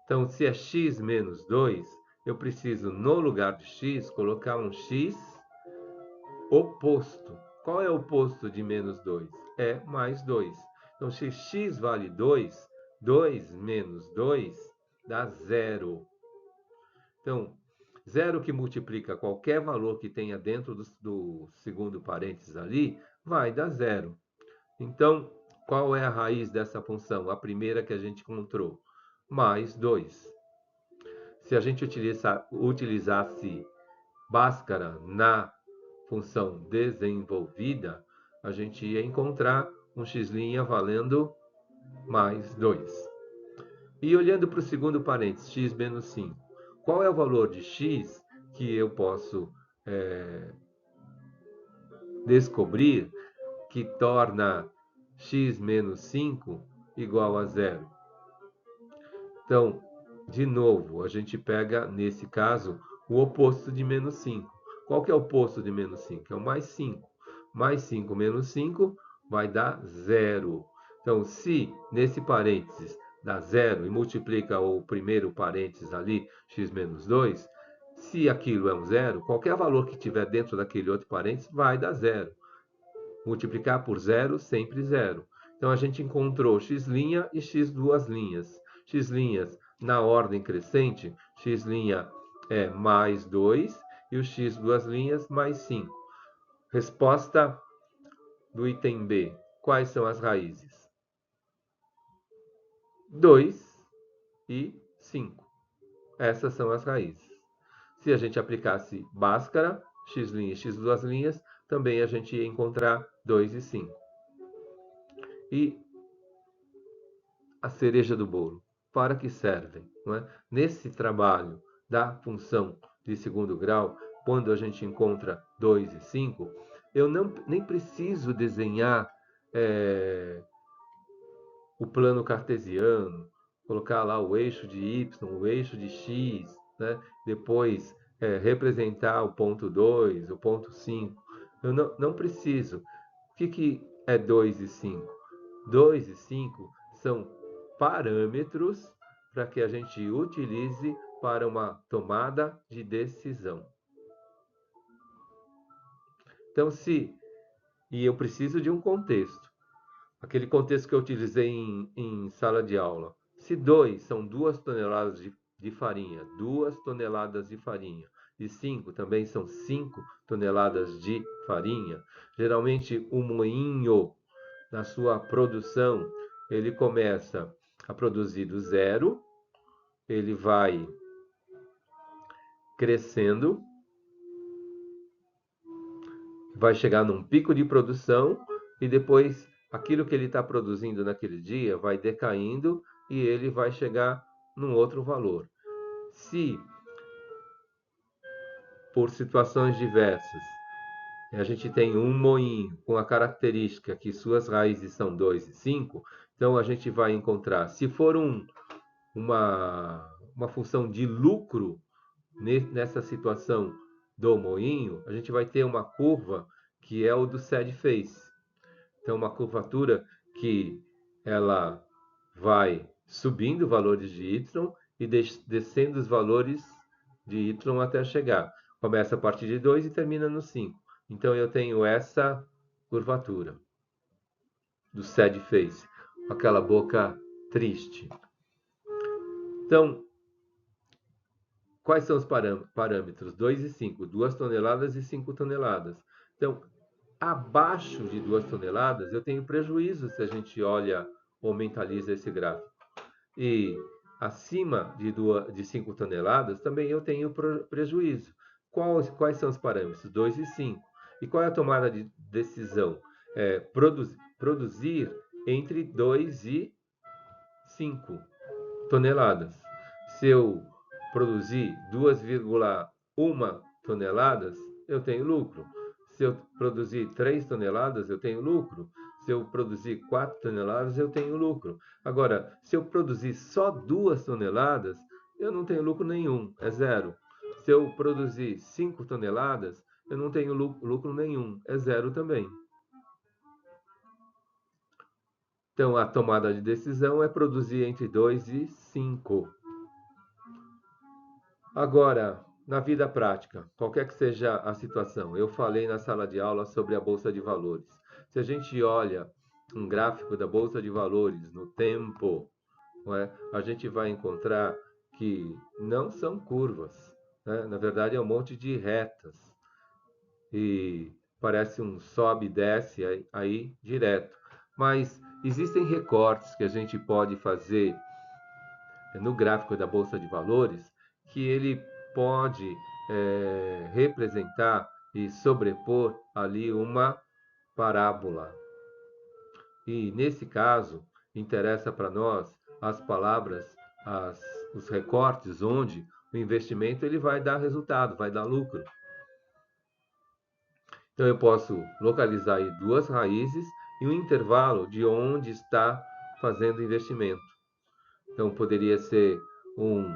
Então, se é x menos 2, eu preciso, no lugar de x, colocar um x oposto. Qual é o oposto de menos 2? É mais 2. Então, se x vale 2, 2 menos 2 dá zero. Então, zero que multiplica qualquer valor que tenha dentro do segundo parênteses ali, vai dar zero. Então, qual é a raiz dessa função? A primeira que a gente encontrou, mais 2. Se a gente utilizasse Bhaskara na função desenvolvida, a gente ia encontrar um x' valendo mais 2. E olhando para o segundo parênteses, x menos 5, qual é o valor de x que eu posso descobrir que torna x menos 5 igual a zero? Então, de novo, a gente pega, nesse caso, o oposto de menos 5. Qual que é o oposto de menos 5? É o mais 5. Mais 5 menos 5 vai dar zero. Então, se nesse parênteses dá zero e multiplica o primeiro parênteses ali, x menos 2, se aquilo é um zero, qualquer valor que tiver dentro daquele outro parênteses vai dar zero. Multiplicar por zero, sempre zero. Então, a gente encontrou x' e x duas linhas. X' na ordem crescente, x' é mais 2 e o x duas linhas mais 5. Resposta do item B. Quais são as raízes? 2 e 5. Essas são as raízes. Se a gente aplicasse Bhaskara, x' e x duas linhas, também a gente ia encontrar 2 e 5. E a cereja do bolo, para que servem? Não é? Nesse trabalho da função de segundo grau, quando a gente encontra 2 e 5, eu nem preciso desenhar o plano cartesiano, colocar lá o eixo de y, o eixo de x, né? Depois representar o ponto 2, o ponto 5. Eu não preciso. O que é 2 e 5? 2 e 5 são parâmetros para que a gente utilize para uma tomada de decisão. Então, e eu preciso de um contexto, aquele contexto que eu utilizei em sala de aula. Se 2 são 2 toneladas de farinha, 2 toneladas de farinha, e 5 também são 5 toneladas de farinha. Geralmente o moinho, na sua produção, ele começa a produzir do zero, ele vai crescendo, vai chegar num pico de produção e depois aquilo que ele está produzindo naquele dia vai decaindo e ele vai chegar num outro valor. Se por situações diversas a gente tem um moinho com a característica que suas raízes são 2 e 5, então a gente vai encontrar, se for uma função de lucro nessa situação do moinho, a gente vai ter uma curva que é o do sad face. Então, uma curvatura que ela vai subindo valores de y e descendo os valores de y até chegar. Começa a partir de 2 e termina no 5. Então, eu tenho essa curvatura do sad face, aquela boca triste. Então, quais são os parâmetros? 2 e 5, 2 toneladas e 5 toneladas. Então, abaixo de 2 toneladas, eu tenho prejuízo se a gente olha ou mentaliza esse gráfico. E acima de 5 toneladas, também eu tenho prejuízo. Quais são os parâmetros? 2 e 5. E qual é a tomada de decisão? Produzir entre 2 e 5 toneladas. Se eu produzir 2,1 toneladas, eu tenho lucro. Se eu produzir 3 toneladas, eu tenho lucro. Se eu produzir 4 toneladas, eu tenho lucro. Agora, se eu produzir só 2 toneladas, eu não tenho lucro nenhum, é zero. Se eu produzir 5 toneladas, eu não tenho lucro nenhum, é zero também. Então, a tomada de decisão é produzir entre 2 e 5. Agora, na vida prática, qualquer que seja a situação, eu falei na sala de aula sobre a Bolsa de Valores. Se a gente olha um gráfico da Bolsa de Valores no tempo, não é? A gente vai encontrar que não são curvas, né? Na verdade, é um monte de retas. E parece um sobe e desce aí direto. Mas existem recortes que a gente pode fazer no gráfico da Bolsa de Valores que ele pode representar e sobrepor ali uma parábola. E nesse caso, interessa para nós as palavras, os recortes onde o investimento ele vai dar resultado, vai dar lucro. Então eu posso localizar aí duas raízes e um intervalo de onde está fazendo investimento. Então poderia ser um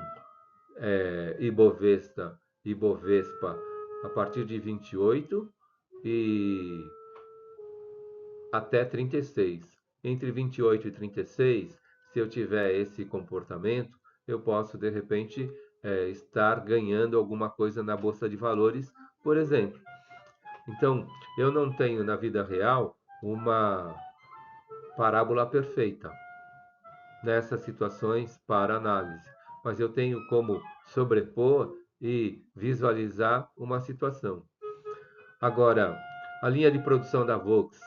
Ibovespa a partir de 28 e até 36. Entre 28 e 36, se eu tiver esse comportamento, eu posso de repente estar ganhando alguma coisa na bolsa de valores, por exemplo. Então, eu não tenho na vida real uma parábola perfeita nessas situações para análise, mas eu tenho como sobrepor e visualizar uma situação. Agora, a linha de produção da Vox,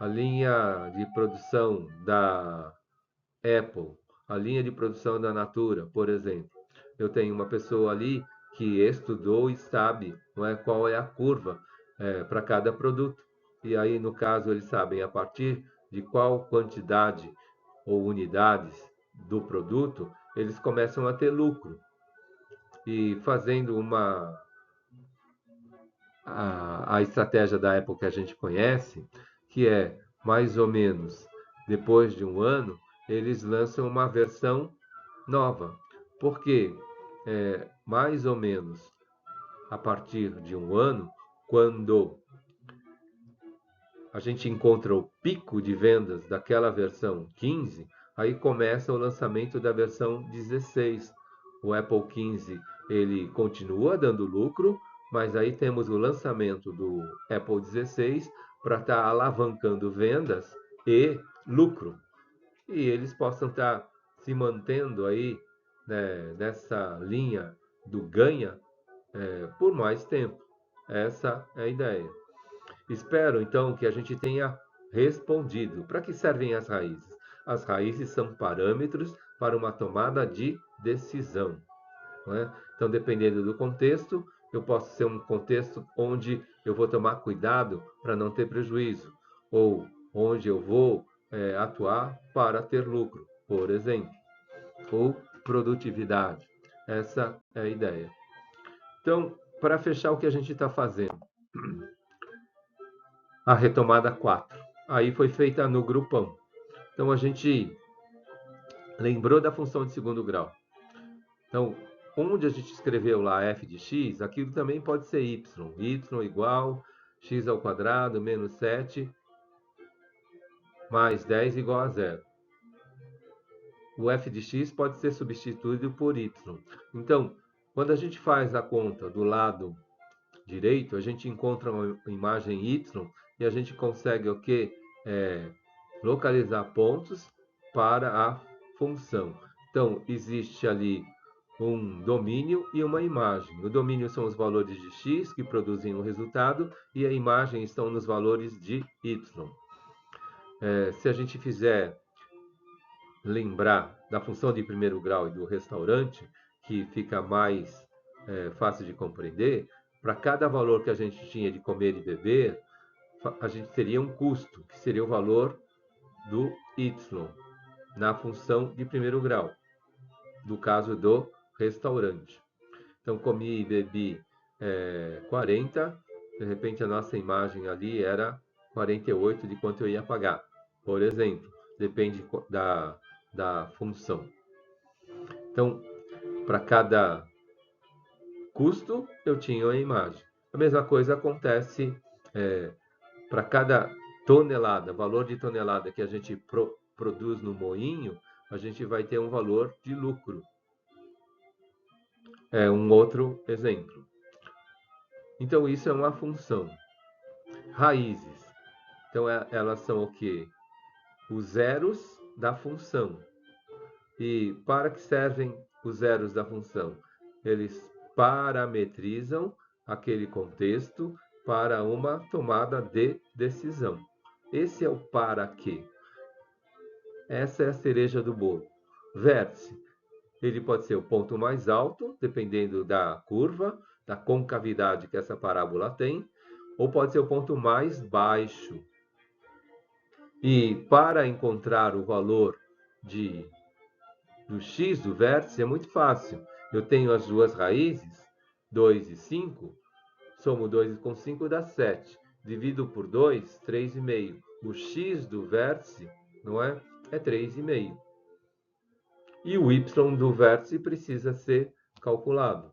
a linha de produção da Apple, a linha de produção da Natura, por exemplo. Eu tenho uma pessoa ali que estudou e sabe, não é, qual é a curva para cada produto. E aí, no caso, eles sabem a partir de qual quantidade ou unidades do produto eles começam a ter lucro. E fazendo a estratégia da Apple que a gente conhece, que é mais ou menos depois de um ano, eles lançam uma versão nova. Porque mais ou menos a partir de um ano, quando a gente encontra o pico de vendas daquela versão 15, aí começa o lançamento da versão 16. O Apple 15 ele continua dando lucro, mas aí temos o lançamento do Apple 16 para estar alavancando vendas e lucro. E eles possam estar se mantendo aí né, nessa linha do ganha por mais tempo. Essa é a ideia. Espero, então, que a gente tenha respondido. Para que servem as raízes? As raízes são parâmetros para uma tomada de decisão. Não é? Então, dependendo do contexto, eu posso ser um contexto onde eu vou tomar cuidado para não ter prejuízo, ou onde eu vou atuar para ter lucro, por exemplo, ou produtividade. Essa é a ideia. Então, para fechar o que a gente está fazendo, a retomada 4. Aí foi feita no grupão. Então, a gente lembrou da função de segundo grau. Então, onde a gente escreveu lá f de x, aquilo também pode ser y. Y igual x ao quadrado menos 7 mais 10 igual a zero. O f de x pode ser substituído por y. Então, quando a gente faz a conta do lado direito, a gente encontra uma imagem y e a gente consegue o quê? Localizar pontos para a função. Então, existe ali um domínio e uma imagem. O domínio são os valores de x que produzem o resultado e a imagem estão nos valores de y. Se a gente fizer lembrar da função de primeiro grau e do restaurante, que fica mais fácil de compreender, para cada valor que a gente tinha de comer e beber, a gente teria um custo, que seria o valor do y, na função de primeiro grau, do caso do restaurante. Então, comi e bebi 40, de repente a nossa imagem ali era 48 de quanto eu ia pagar, por exemplo, depende da função. Então, para cada custo, eu tinha uma imagem. A mesma coisa acontece para cada tonelada, valor de tonelada que a gente produz no moinho, a gente vai ter um valor de lucro. É um outro exemplo. Então, isso é uma função. Raízes. Então, elas são o quê? Os zeros da função. E para que servem os zeros da função? Eles parametrizam aquele contexto para uma tomada de decisão. Esse é o para quê. Essa é a cereja do bolo. Vértice. Ele pode ser o ponto mais alto, dependendo da curva, da concavidade que essa parábola tem, ou pode ser o ponto mais baixo. E para encontrar o valor do x do vértice é muito fácil. Eu tenho as duas raízes, 2 e 5, somo 2 com 5 dá 7. Divido por 2, 3,5. O x do vértice, não é? É 3,5. E o y do vértice precisa ser calculado.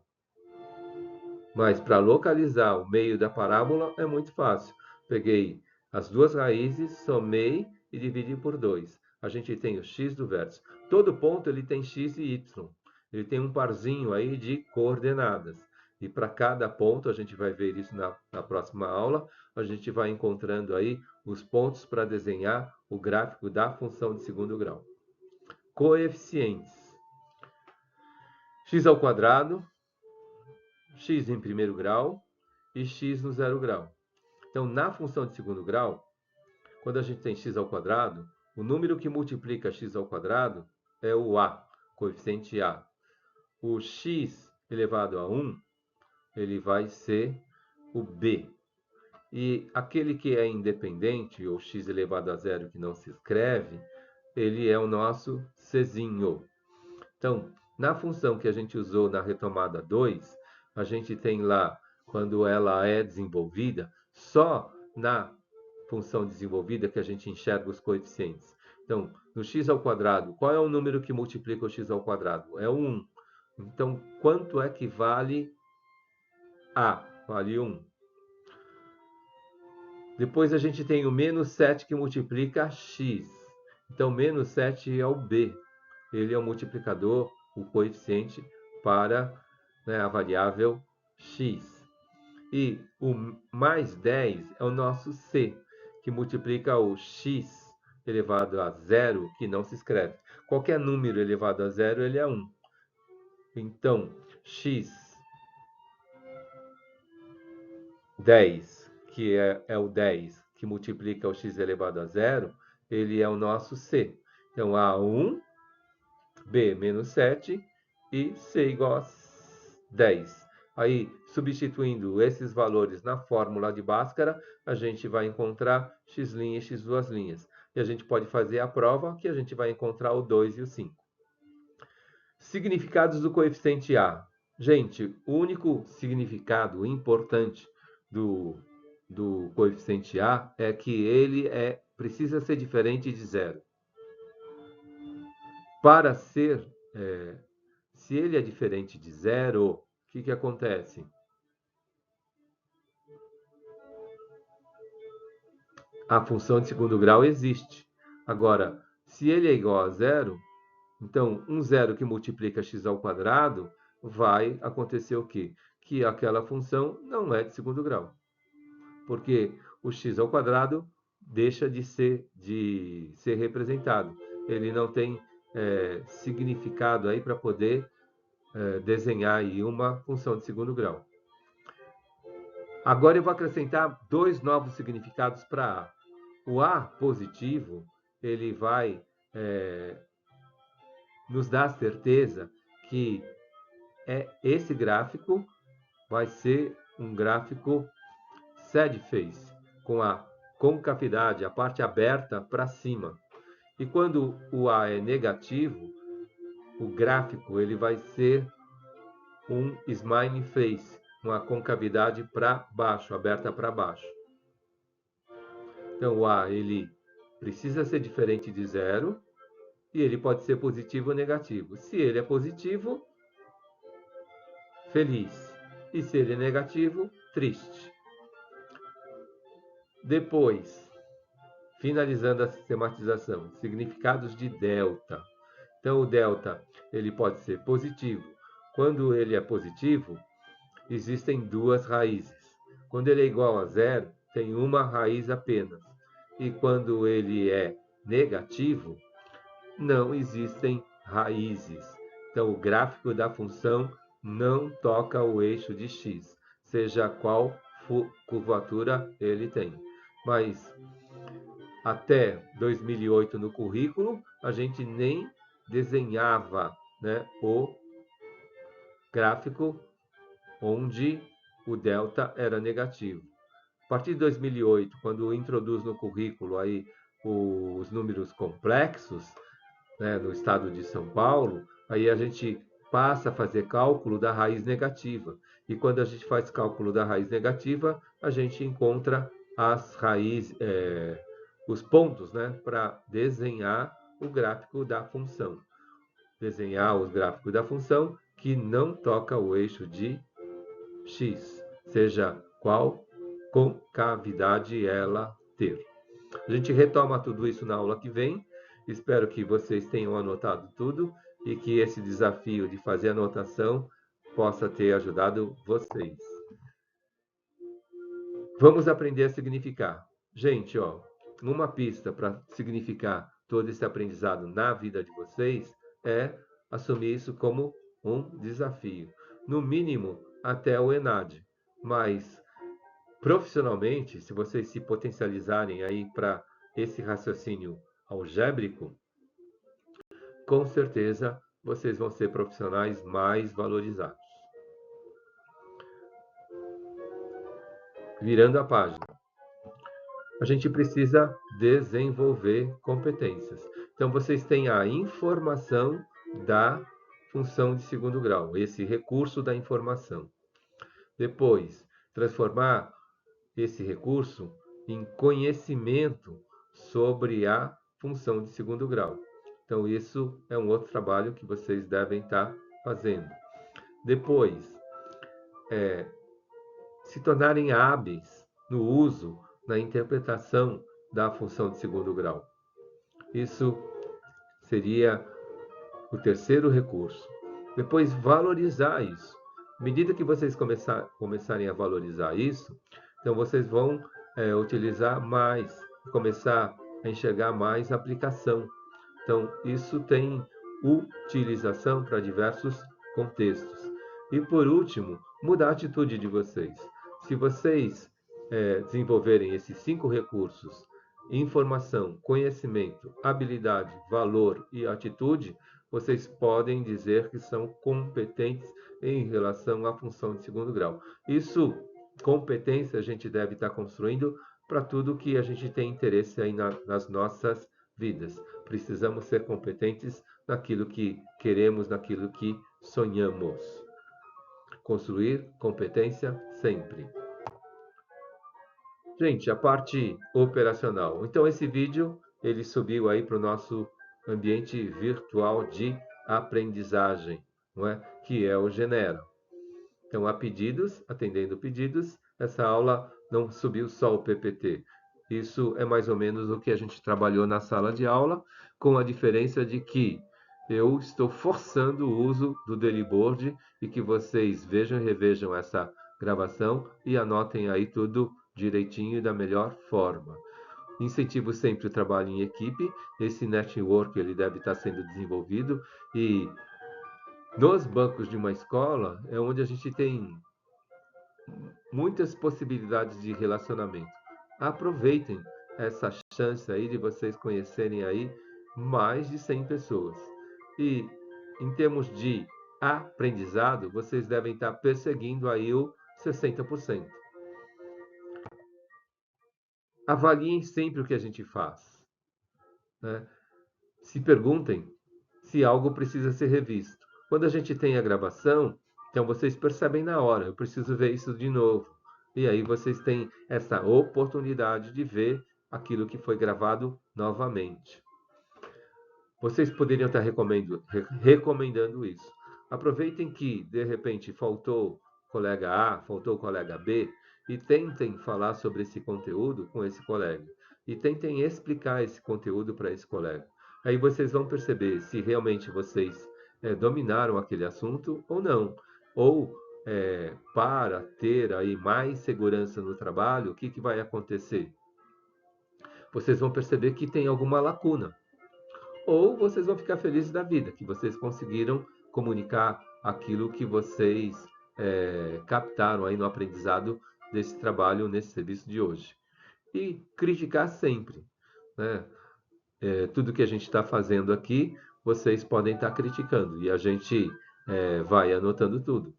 Mas para localizar o meio da parábola é muito fácil. Peguei as duas raízes, somei e dividi por 2. A gente tem o x do vértice. Todo ponto ele tem x e y. Ele tem um parzinho aí de coordenadas. E para cada ponto, a gente vai ver isso na próxima aula, a gente vai encontrando aí os pontos para desenhar o gráfico da função de segundo grau. Coeficientes. X ao quadrado, x em primeiro grau e x no zero grau. Então, na função de segundo grau, quando a gente tem x ao quadrado, o número que multiplica x ao quadrado é o a, coeficiente a. O x elevado a 1, ele vai ser o b. E aquele que é independente, ou x elevado a zero que não se escreve, ele é o nosso czinho. Então, na função que a gente usou na retomada 2, a gente tem lá, quando ela é desenvolvida, só na função desenvolvida que a gente enxerga os coeficientes. Então, no x ao quadrado, qual é o número que multiplica o x ao quadrado? É o 1. Então, quanto é que vale a? Vale 1. Depois a gente tem o menos 7 que multiplica x. Então, menos 7 é o b. Ele é o multiplicador, o coeficiente para a variável x. E o mais 10 é o nosso c, que multiplica o x elevado a zero, que não se escreve. Qualquer número elevado a zero, ele é 1. Então, x10, que é o 10, que multiplica o x elevado a zero, ele é o nosso c. Então, A1, B menos 7 e C igual a 10. Aí, substituindo esses valores na fórmula de Bhaskara, a gente vai encontrar x' e x duas linhas. E a gente pode fazer a prova que a gente vai encontrar o 2 e o 5. Significados do coeficiente A. Gente, o único significado importante do coeficiente A é que ele precisa ser diferente de zero. Para ser, se ele é diferente de zero, o que acontece? A função de segundo grau existe. Agora, se ele é igual a zero, então um zero que multiplica x ao quadrado, vai acontecer o quê? Que aquela função não é de segundo grau. Porque o x ao quadrado deixa de ser representado. Ele não tem significado aí para poder desenhar aí uma função de segundo grau. Agora eu vou acrescentar dois novos significados para A. O A positivo, ele vai nos dar certeza que esse gráfico vai ser um gráfico sad face, com a concavidade, a parte aberta para cima. E quando o A é negativo, o gráfico ele vai ser um smiley face, uma concavidade para baixo, aberta para baixo. Então, o A ele precisa ser diferente de zero e ele pode ser positivo ou negativo. Se ele é positivo, feliz. E se ele é negativo, triste. Depois, finalizando a sistematização, significados de delta. Então, o delta ele pode ser positivo. Quando ele é positivo, existem duas raízes. Quando ele é igual a zero, tem uma raiz apenas. E quando ele é negativo, não existem raízes. Então, o gráfico da função não toca o eixo de x, seja qual curvatura ele tem. Mas até 2008 no currículo, a gente nem desenhava, né, o gráfico onde o delta era negativo. A partir de 2008, quando introduz no currículo aí os números complexos, né, no estado de São Paulo, aí a gente passa a fazer cálculo da raiz negativa. E quando a gente faz cálculo da raiz negativa, a gente encontra as raízes, os pontos, né, para desenhar o gráfico da função. Desenhar os gráficos da função que não toca o eixo de x, seja qual concavidade ela ter. A gente retoma tudo isso na aula que vem. Espero que vocês tenham anotado tudo e que esse desafio de fazer anotação possa ter ajudado vocês. Vamos aprender a significar. Gente, uma pista para significar todo esse aprendizado na vida de vocês é assumir isso como um desafio. No mínimo, até o ENAD. Mas, profissionalmente, se vocês se potencializarem aí para esse raciocínio algébrico, com certeza vocês vão ser profissionais mais valorizados. Virando a página. A gente precisa desenvolver competências. Então, vocês têm a informação da função de segundo grau, esse recurso da informação. Depois, transformar esse recurso em conhecimento sobre a função de segundo grau. Então, isso é um outro trabalho que vocês devem estar fazendo. Depois, se tornarem hábeis no uso, na interpretação da função de segundo grau. Isso seria o terceiro recurso. Depois, valorizar isso. À medida que vocês começarem a valorizar isso, então vocês vão utilizar mais, começar a enxergar mais aplicação. Então, isso tem utilização para diversos contextos. E por último, mudar a atitude de vocês. Se vocês desenvolverem esses 5 recursos: informação, conhecimento, habilidade, valor e atitude, vocês podem dizer que são competentes em relação à função de segundo grau. Isso, competência, a gente deve estar construindo para tudo que a gente tem interesse aí nas nossas vidas. Precisamos ser competentes naquilo que queremos, naquilo que sonhamos. Construir competência sempre. Gente, a parte operacional. Então, esse vídeo, ele subiu aí para o nosso ambiente virtual de aprendizagem, não é? Que é o Genera. Então, há pedidos, atendendo pedidos, essa aula não subiu só o PPT. Isso é mais ou menos o que a gente trabalhou na sala de aula, com a diferença de que eu estou forçando o uso do Deliboard e que vocês vejam e revejam essa gravação e anotem aí tudo direitinho e da melhor forma. Incentivo sempre o trabalho em equipe, esse network ele deve estar sendo desenvolvido e nos bancos de uma escola é onde a gente tem muitas possibilidades de relacionamento. Aproveitem essa chance aí de vocês conhecerem aí mais de 100 pessoas. E em termos de aprendizado, vocês devem estar perseguindo aí o 60%. Avaliem sempre o que a gente faz, né? Se perguntem se algo precisa ser revisto. Quando a gente tem a gravação, então vocês percebem na hora, eu preciso ver isso de novo. E aí vocês têm essa oportunidade de ver aquilo que foi gravado novamente. Vocês poderiam estar recomendando isso. Aproveitem que, de repente, faltou colega A, faltou colega B, e tentem falar sobre esse conteúdo com esse colega. E tentem explicar esse conteúdo para esse colega. Aí vocês vão perceber se realmente vocês dominaram aquele assunto ou não. Ou, para ter aí mais segurança no trabalho, o que, que vai acontecer? Vocês vão perceber que tem alguma lacuna. Ou vocês vão ficar felizes da vida, que vocês conseguiram comunicar aquilo que vocês captaram aí no aprendizado desse trabalho, nesse serviço de hoje. E criticar sempre, né? Tudo que a gente está fazendo aqui, vocês podem estar criticando, e a gente vai anotando tudo.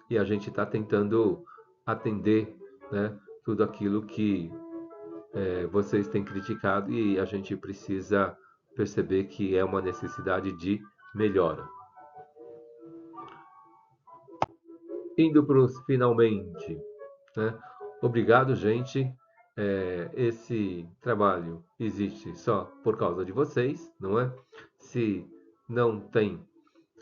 E a gente está tentando atender, né, tudo aquilo que vocês têm criticado e a gente precisa perceber que é uma necessidade de melhora. Indo para os finalmente, né? Obrigado, gente. Esse trabalho existe só por causa de vocês, não é? Se não tem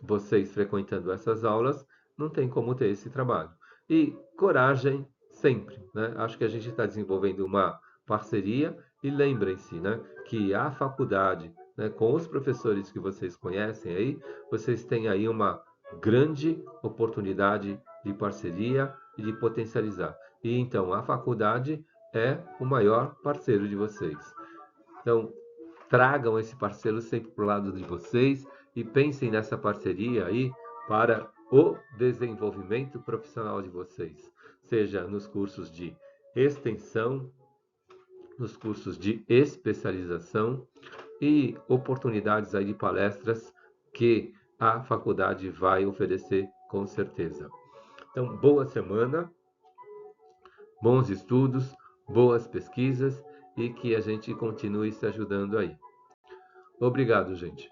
vocês frequentando essas aulas, não tem como ter esse trabalho. E coragem sempre, né? Acho que a gente está desenvolvendo uma parceria e lembrem-se, né, que a faculdade, né, com os professores que vocês conhecem aí, vocês têm aí uma grande oportunidade de parceria e de potencializar. E então a faculdade é o maior parceiro de vocês. Então, tragam esse parceiro sempre para o lado de vocês e pensem nessa parceria aí para o desenvolvimento profissional de vocês, seja nos cursos de extensão, nos cursos de especialização e oportunidades aí de palestras que a faculdade vai oferecer com certeza. Então, boa semana, bons estudos, boas pesquisas e que a gente continue se ajudando aí. Obrigado, gente.